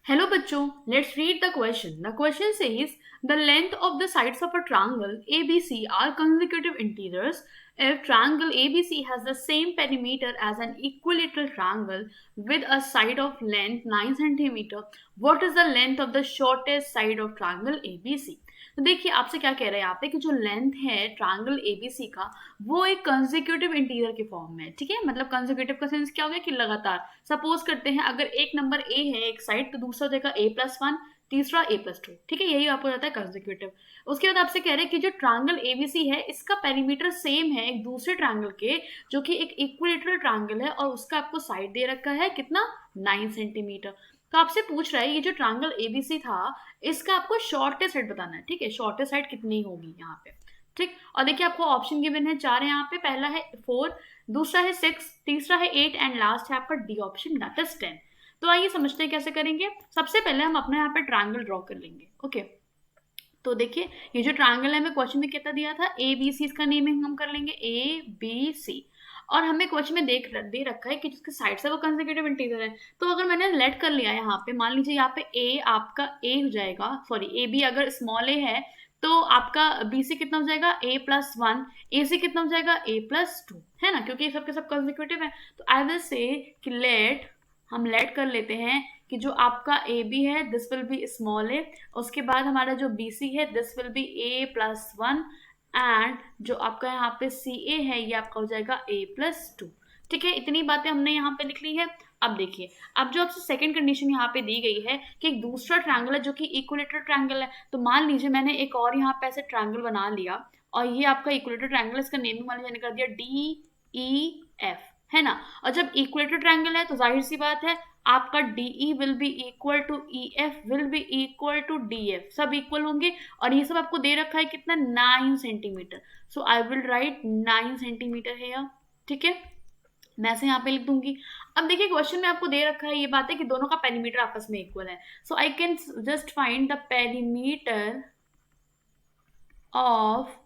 Hello bachcho, let's read the question. The question says the length of the sides of a triangle ABC are consecutive integers. If triangle ABC has the same perimeter as an equilateral triangle with a side of length 9 cm, what is the length of the shortest side of triangle ABC? तो देखिए आपसे क्या कह रहा है यहाँ पे कि जो लेंथ है ट्रायंगल एबीसी का वो एक कंसेक्यूटिव इंटीजर के फॉर्म में है। ठीक है, मतलब कंसेक्यूटिव का सेंस क्या हो गया कि लगातार। सपोज करते हैं अगर एक नंबर ए है एक साइड तो दूसरा देगा a+1, तीसरा a+2। ठीक है, यही आपको जाता है कंसेक्यूटिव। उसके बाद आपसे कह रहे हैं कि जो ट्रायंगल एबीसी है इसका पेरीमीटर सेम है एक दूसरे ट्रायंगल के जो कि एक इक्विलेटरल ट्रायंगल है और उसका आपको साइड दे रखा है कितना 9 सेंटीमीटर। तो आपसे पूछ रहा है ये जो ट्रायंगल एबीसी था इसका आपको शॉर्टेस्ट साइड बताना है। ठीक है, शॉर्टेस्ट साइड कितनी होगी यहाँ पे। ठीक, और देखिए आपको ऑप्शन गिवन है चार है यहाँ पे। पहला है 4, दूसरा है 6, तीसरा है 8 एंड लास्ट है आपका डी ऑप्शन दैट इज 10। तो आइए समझते हैं कैसे करेंगे। सबसे पहले हम अपने यहाँ पे ट्रायंगल ड्रॉ कर लेंगे। ओके, तो देखिए ये जो ट्रायंगल है हमें क्वेश्चन में कितना दिया था ए बी सी, इसका नेमिंग हम कर लेंगे ए बी सी। और हमें क्वेश्चन में दे रखा है कि जिसके साइड से वो कंसेक्यूटिव इंटीजर है। तो अगर मैंने लेट कर लिया यहाँ पे, मान लीजिए यहाँ पे ए आपका ए हो जाएगा, सॉरी ए बी अगर स्मॉल ए है तो आपका बी सी कितना हो जाएगा a+1, ए सी कितना हो जाएगा a+2, है ना, क्योंकि ये सबके सब कंसेक्यूटिव है। तो आई विल से कि हम लेट कर लेते हैं कि जो आपका ए बी है दिस विल बी स्मॉल ए, उसके बाद हमारा जो बी सी है this will B a+1 and जो आपका यहाँ पे सी ए है ये आपका हो जाएगा a+2। ठीक है, इतनी बातें हमने यहाँ पे लिख ली है। अब देखिए, अब जो आपसे सेकंड कंडीशन यहाँ पे दी गई है कि एक दूसरा ट्रायंगल है जो कि इक्विलेटरल ट्रायंगल है। तो मान लीजिए मैंने एक और यहाँ पे ऐसे ट्रायंगल बना लिया और ये आपका इक्विलेटरल ट्रायंगल, इसका नेमिंग मान लीजिए मैंने कर दिया DEF, है ना। और जब इक्विलेटरल ट्रायंगल है तो जाहिर सी बात है आपका DE will be equal to EF will be equal to DF, सब इक्वल होंगे। और ये सब आपको दे रखा है कितना 9 centimetre. So I will write 9 centimetre है यहाँ। ठीक है, मैं से यहाँ पे लिख दूंगी। अब देखिए क्वेश्चन में आपको दे रखा है ये बात है कि दोनों का पेरीमीटर आपस में इक्वल है। So I can just find the perimeter of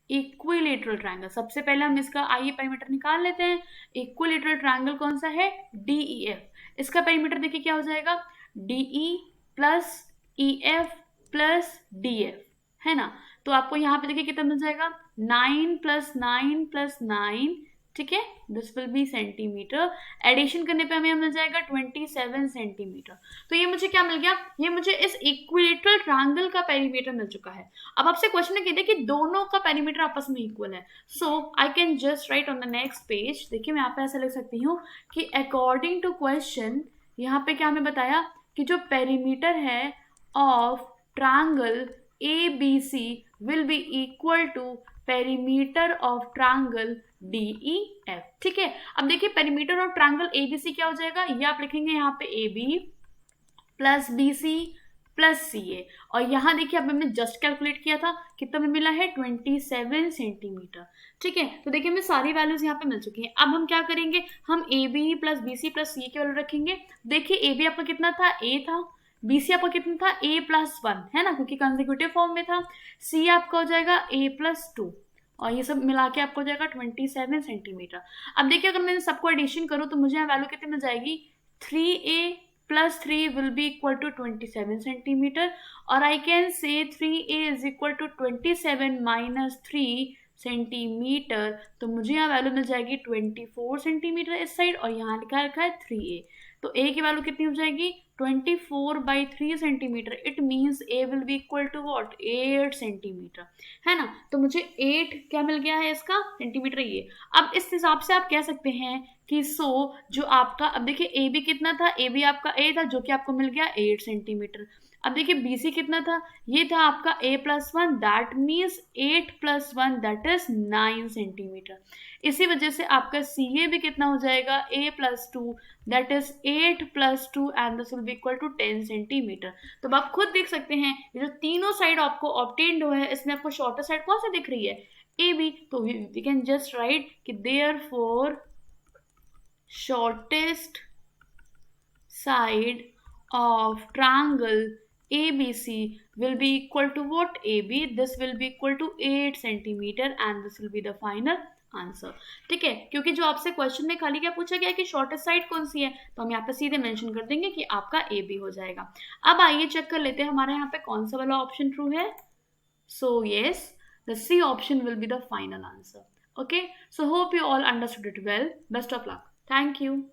equilateral triangle. सबसे पहले हम इसका आइए पेरीमीटर निकाल लेते हैं। इक्विलेटरल ट्रायंगल कौन सा है DEF। इसका पेरीमीटर देखिए क्या हो जाएगा DE plus EF plus DF, है ना। तो आपको यहाँ पे देखिए कितना मिल जाएगा 9 + 9 + 9। ठीक है, this will be centimetre. Addition करने पे हमें मिल जाएगा 27 सेंटीमीटर। तो ये मुझे क्या मिल गया, ये मुझे इस इक्विलेटरल ट्रायंगल का पेरीमीटर मिल चुका है। अब आपसे क्वेश्चन में कहते हैं कि दोनों का पेरीमीटर आपस में इक्वल है। So I can just write on the next page. देखिए मैं यहाँ पे ऐसा लिख सकती हूँ कि अकॉर्डिंग टू क्वेश्चन यहाँ पे क्या हमें बताया कि जो पेरीमीटर है of triangle ABC will be equal to perimeter of triangle DEF। ठीक है, अब देखिए पेरीमीटर ऑफ ट्रायंगल ABC क्या हो जाएगा, ये आप लिखेंगे यहाँ पे AB plus BC plus CA। और यहाँ देखिए अब हमने जस्ट कैलकुलेट किया था कितना में मिला है 27 सेंटीमीटर। ठीक है, तो देखिए हमें सारी वैल्यूज यहाँ पे मिल चुकी हैं। अब हम क्या करेंगे, हम AB plus BC plus CA की वैल्यू रखेंगे। देखिए AB आपका कितना था A था, BC आपका कितना था A+1, है ना, क्योंकि कंसेक्यूटिव फॉर्म में था। C आपका हो जाएगा A+2 और ये सब मिला के आपको हो जाएगा 27 सेंटीमीटर। अब देखिए अगर मैं सबको एडिशन करूँ तो मुझे यहाँ वैल्यू कितनी मिल जाएगी 3A plus 3 will be equal to 27 centimetre. और I can say 3A is equal to 27 minus 3 centimetre. तो मुझे यहाँ वैल्यू मिल जाएगी 24 सेंटीमीटर इस साइड और यहाँ लिखा रखा है 3A। तो A की वैल्यू कितनी हो जाएगी 24/3 centimetre. It means A will be equal to what 8 centimetre, है ना। तो मुझे 8 क्या मिल गया है इसका सेंटीमीटर ये। अब इस हिसाब से आप कह सकते हैं कि जो आपका, अब देखिए ए बी कितना था, ए बी आपका ए था जो कि आपको मिल गया 8 सेंटीमीटर। अब देखिए बी सी कितना था, ये था आपका A+1, that means 8+1 that is 9 centimetre. इसी वजह से आपका सी ए भी कितना हो जाएगा A+2 that is 8+2 and this will be equal to 10 centimetre. तो आप खुद देख सकते हैं ये जो तीनों साइड आपको ऑब्टेन्ड हुआ है इसमें आपको शॉर्टेस्ट साइड कौन सा दिख रही है ए बी। तो वी कैन जस्ट राइट कि therefore shortest side of triangle ABC will be equal to what AB, this will be equal to 8 centimeter and this will be the final answer. ठीक है, क्योंकि जो आपसे question में खाली क्या पूछा गया कि शॉर्टेस्ट साइड कौन सी है, तो हम यहाँ पे सीधे मेंशन कर देंगे कि आपका ए बी हो जाएगा। अब आइए चेक कर लेते हैं हमारे यहाँ पे कौन सा वाला ऑप्शन ट्रू है। So yes, the C option will be the final answer. Okay, so hope you all understood it well. Best of luck. Thank you.